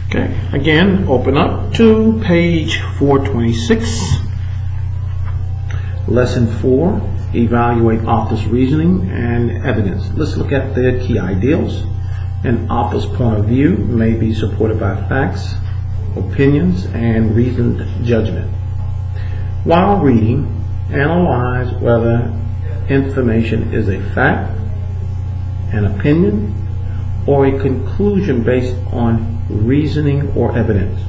Okay, again, open up to page 426. Lesson 4, evaluate author's reasoning and evidence. Let's look at the key ideals. An author's point of view may be supported by facts, opinions, and reasoned judgment. While reading, analyze whether information is a fact, an opinion, or a conclusion based on reasoning or evidence.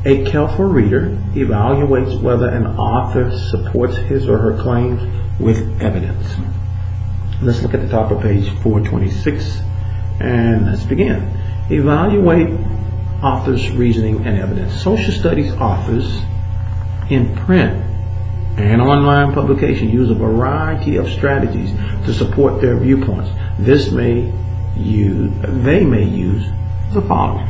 A careful reader evaluates whether an author supports his or her claims with evidence. Let's look at the top of page 426 and let's begin. Evaluate author's reasoning and evidence. Social studies authors in print and online publication use a variety of strategies to support their viewpoints. They may use the following.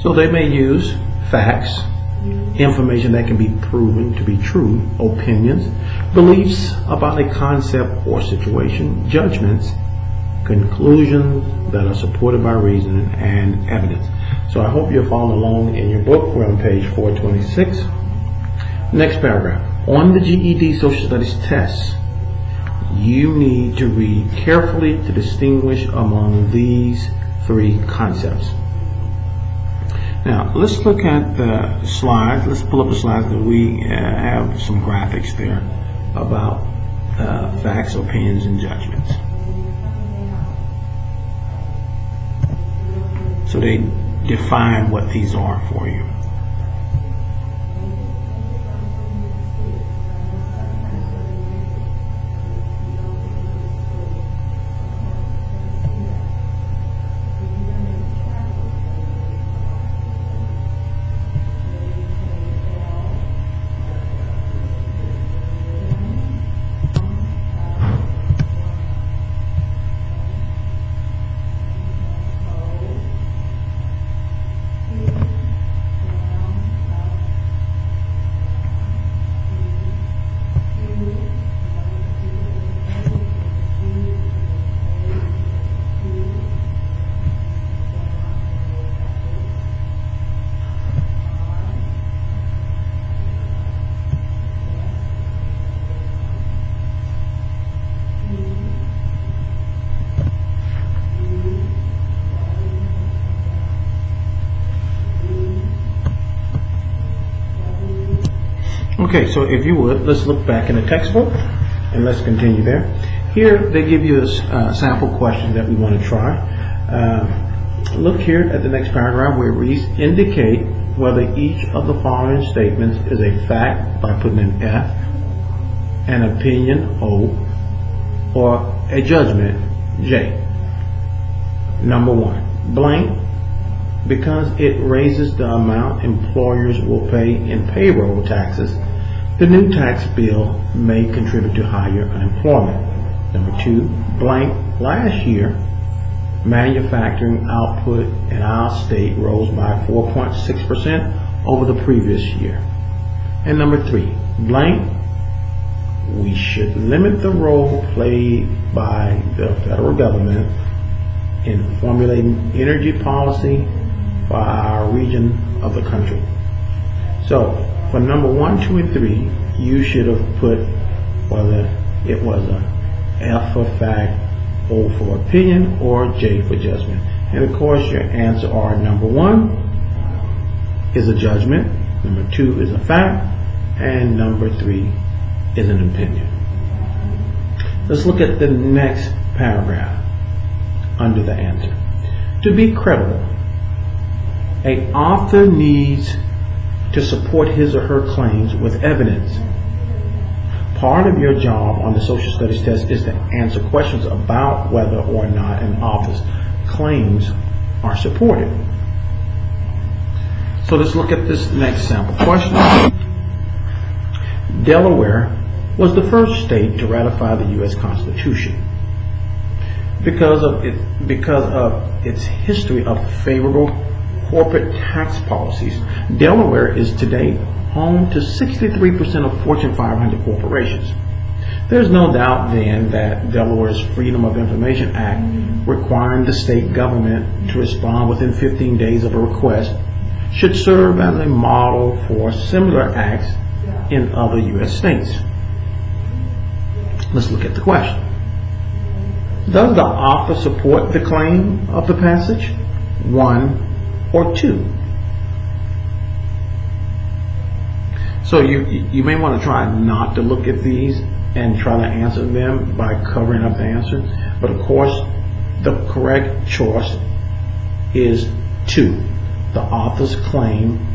So they may use facts, information that can be proven to be true, opinions, beliefs about a concept or situation, judgments, conclusions that are supported by reason and evidence. So I hope you're following along in your book. We're on page 426. Next paragraph. On the GED Social Studies test, you need to read carefully to distinguish among these three concepts. Now, let's look at the slides. Let's pull up the slides because we have some graphics there about facts, opinions, and judgments. So they define what these are for you. Okay, so if you would, let's look back in the textbook and let's continue there. Here they give you a sample question that we want to try. Look here at the next paragraph where it reads, indicate whether each of the following statements is a fact by putting an F, an opinion O, or a judgment J. Number 1, blank, because it raises the amount employers will pay in payroll taxes, the new tax bill may contribute to higher unemployment. Number 2, blank, last year, manufacturing output in our state rose by 4.6% over the previous year. And number 3, blank, we should limit the role played by the federal government in formulating energy policy for our region of the country. So for number 1, 2, and 3, you should have put whether it was a F for fact, O for opinion, or J for judgment. And of course your answer are number 1 is a judgment, number 2 is a fact, and number 3 is an opinion. Let's look at the next paragraph under the answer. To be credible, an author needs to support his or her claims with evidence. Part of your job on the social studies test is to answer questions about whether or not an author's claims are supported. So let's look at this next sample question. Delaware was the first state to ratify the U.S. Constitution. Because of its history of favorable corporate tax policies, Delaware is today home to 63% of Fortune 500 corporations. There's no doubt then that Delaware's Freedom of Information Act requiring the state government to respond within 15 days of a request should serve as a model for similar acts in other U.S. states. Let's look at the question. Does the author support the claim of the passage? 1 or 2? So you may want to try not to look at these and try to answer them by covering up the answer. But of course, the correct choice is 2. The author's claim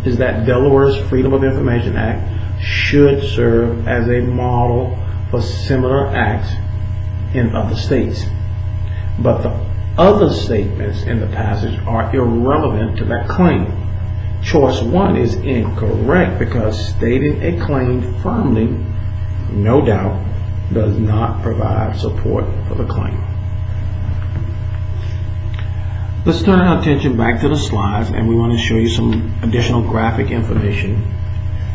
is that Delaware's Freedom of Information Act should serve as a model for similar acts in other states. But the other statements in the passage are irrelevant to that claim. Choice 1 is incorrect because stating a claim firmly, no doubt, does not provide support for the claim. Let's turn our attention back to the slides, and we want to show you some additional graphic information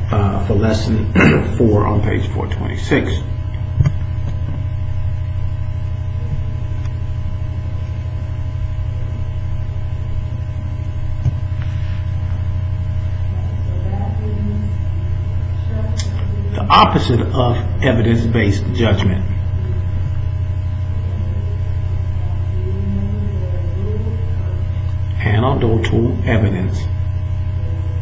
for lesson 4 on page 426. The opposite of evidence-based judgment. Anecdotal evidence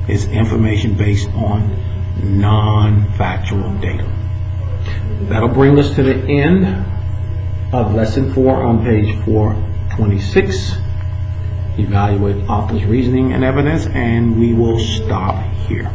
is information based on non-factual data. That'll bring us to the end of lesson 4 on page 426. Evaluate author's reasoning and evidence, and we will stop here.